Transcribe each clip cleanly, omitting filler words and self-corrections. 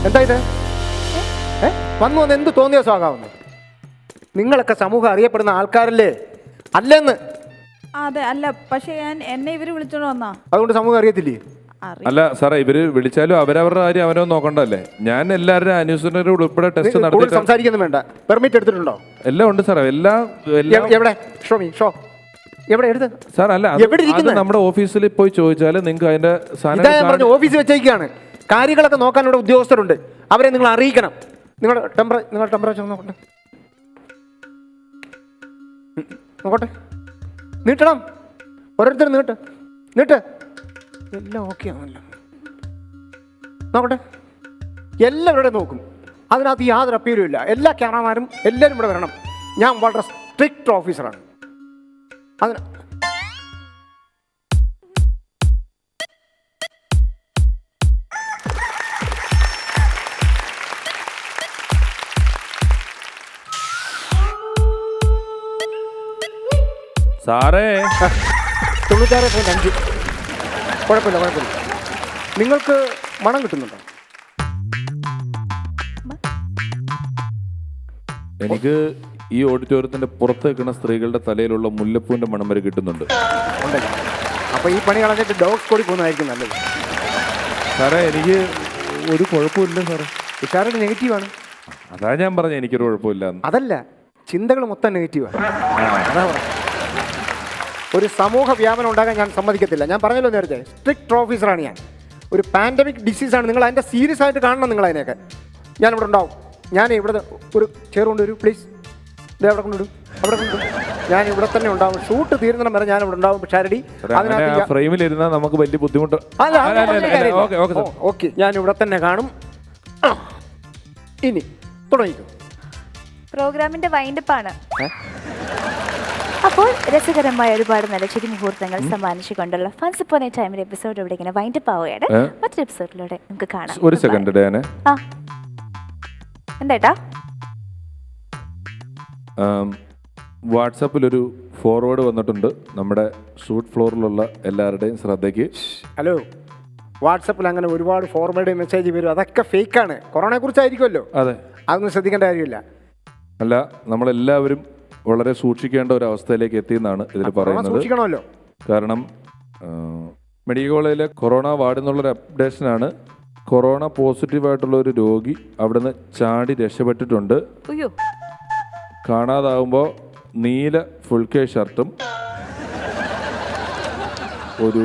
എന്താ ഇത്? വന്നു വന്ന് എന്ത് തോന്നിയ സ്വാഗാവുന്നു? നിങ്ങളൊക്കെ സമൂഹം അറിയപ്പെടുന്ന ആൾക്കാരല്ലേ? അല്ലെന്ന്. അതെ, അല്ല, പക്ഷെ എന്നെ ഇവര് വിളിച്ചോണ്ട് വന്നാ, അതുകൊണ്ട് സമൂഹം അറിയത്തില്ലേ? അല്ല സാറേ, ഇവര് വിളിച്ചാലും അവരവരുടെ കാര്യം അവനോ നോക്കണ്ടല്ലേ. ഞാൻ എല്ലാവരും അനുസരണയോട് ഉൾപ്പെടെ ടെസ്റ്റ് നടത്തി സംസാരിക്കുന്നു വേണ്ട. പെർമിറ്റ് എടുത്തിട്ടുണ്ടോ? എല്ലാം ഉണ്ട് സാറേ. എല്ലാം എവിടെ? ഷോ എവിടെ എടുത്ത്? സാർ അല്ല, നമ്മുടെ ഓഫീസിൽ പോയി ചോദിച്ചാൽ നിങ്ങൾക്ക് അതിന്റെ സാധനം ഓഫീസിൽ വെച്ചേക്കാണ്. കാര്യങ്ങളൊക്കെ നോക്കാൻ ഇവിടെ ഉദ്യോഗസ്ഥരുണ്ട്. അവരെ നിങ്ങൾ അറിയിക്കണം. നിങ്ങളുടെ ടെമ്പറേച്ചർ നോക്കട്ടെ. നീട്ടണം. ഓരോരുത്തരും നീട്ട്. എല്ലാം ഓക്കെ ആണല്ലോ. നോക്കട്ടെ. എല്ലാവരുടെയും നോക്കും. അതിനകത്ത് യാതൊരു അപ്പീലും ഇല്ല. എല്ലാ ക്യാമറമാരും എല്ലാവരും ഇവിടെ വരണം. ഞാൻ വളരെ സ്ട്രിക്റ്റ് ഓഫീസറാണ്. അതിന് സാറേ 96.5. കുഴപ്പമില്ല. നിങ്ങൾക്ക് മണം കിട്ടുന്നുണ്ടോ? എനിക്ക് ഈ ഓഡിറ്റോറിയത്തിന്റെ പുറത്ത് വെക്കുന്ന സ്ത്രീകളുടെ തലയിലുള്ള മുല്ലപ്പൂവിന്റെ മണം വരെ കിട്ടുന്നുണ്ട്. അപ്പൊ ഈ പണി കളഞ്ഞിട്ട് ഡോഗ്സ് കൂടി പോകുന്നതായിരിക്കും നല്ലത്. സാറേ എനിക്ക് ഒരു കുഴപ്പമില്ല സാറേ. ഉഷാരുടെ നെഗറ്റീവാണ്. അതാ ഞാൻ പറഞ്ഞ എനിക്കൊരു കുഴപ്പമില്ല. അതല്ല, ചിന്തകൾ മൊത്തം നെഗറ്റീവാണ്. ഒരു സമൂഹ വ്യാപനം ഉണ്ടാകാൻ ഞാൻ സമ്മതിക്കത്തില്ല. ഞാൻ പറഞ്ഞല്ലോ നേരത്തെ, സ്ട്രിക്റ്റ് ഓഫീസറാണ് ഞാൻ. ഒരു പാൻഡമിക് ഡിസീസാണ്. നിങ്ങൾ അതിൻ്റെ സീരിയസ് ആയിട്ട് കാണണം. നിങ്ങൾ അതിനെയൊക്കെ ഞാനിവിടെ ഉണ്ടാവും. ഞാൻ ഇവിടെ ഒരു ചെയർ കൊണ്ടുവരും പ്ലീസ്. ഇത് അവിടെ കൊണ്ടിടും. ഞാൻ ഇവിടെ തന്നെ ഉണ്ടാവും. ഷൂട്ട് തീരുന്നിടം വരെ ഞാൻ ഇവിടെ ഉണ്ടാവും. ഷാരടി ഫ്രെയിമിലിരുന്നാൽ നമുക്ക് വലിയ ബുദ്ധിമുട്ട്. ഓക്കെ, ഞാൻ ഇവിടെ തന്നെ കാണും. ഇനി തുടങ്ങിക്കും. പ്രോഗ്രാമിന്റെ വൈൻഡപ്പാണ്. അപ്പോൾ രസകരമായ ഒരുപാട് നല്ല ചിരി മുഹൂർത്തങ്ങൾ സമ്മാനിച്ചുകൊണ്ടുള്ള ഫൺസ് അപ്പോൺ എ ടൈമിന്റെ എപ്പിസോഡ് ഇവിടെ ഇങ്ങനെ വൈൻഡപ്പ് ആവുകയാണ്. മറ്റൊരു എപ്പിസോഡിലൂടെ നമുക്ക് കാണാം. ഒരു സെക്കൻഡ് ഡേനെ. എന്താ വാട്സാപ്പിൽ ഒരു ഫോർവേഡ് വന്നിട്ടുണ്ട് നമ്മുടെ ഷൂട്ട് ഫ്ലോറിലുള്ള എല്ലാവരുടെയും ശ്രദ്ധയ്ക്ക്. ഹലോ, വാട്സപ്പിൽ അങ്ങനെ ഒരുപാട് ഫോർവേഡ് മെസ്സേജ് വരും. അതൊക്കെ ഫേക്കാണ്. കൊറോണയെ കുറിച്ചായിരിക്കുമല്ലോ. അതെ, അതൊന്നും ശ്രദ്ധിക്കേണ്ട കാര്യമില്ല. അല്ല, നമ്മളെല്ലാവരും വളരെ സൂക്ഷിക്കേണ്ട ഒരു അവസ്ഥയിലേക്ക് എത്തിയെന്നാണ് ഇതിൽ പറയുന്നത്. സൂക്ഷിക്കണമല്ലോ. കാരണം മെഡിക്കൽ കോളേജിലെ കൊറോണ വാർഡിൽ നിന്നുള്ളൊരു അപ്ഡേഷനാണ്. കൊറോണ പോസിറ്റീവായിട്ടുള്ള ഒരു രോഗി അവിടുന്ന് ചാടി രക്ഷപ്പെട്ടിട്ടുണ്ട്. കാണാതാവുമ്പോൾ നീല ഫുൾ കെ ഷർട്ടും ഒരു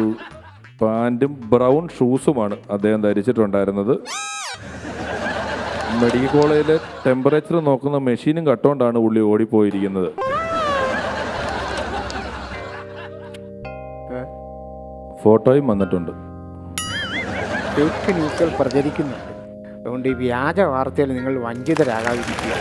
പാൻറ്റും ബ്രൗൺ ഷൂസുമാണ് അദ്ദേഹം ധരിച്ചിട്ടുണ്ടായിരുന്നത്. മെഡിക്കൽ കോളേജിലെ ടെമ്പറേച്ചർ നോക്കുന്ന മെഷീനും കട്ടുകൊണ്ടാണ് പുള്ളി ഓടിപ്പോയിരിക്കുന്നത്. ഫോട്ടോയും വന്നിട്ടുണ്ട്. ഫേക്ക് ന്യൂസുകൾ പ്രചരിക്കുന്നുണ്ട്. അതുകൊണ്ട് ഈ വ്യാജ വാർത്തയിൽ നിങ്ങൾ വഞ്ചിതരാകാതിരിക്കുക.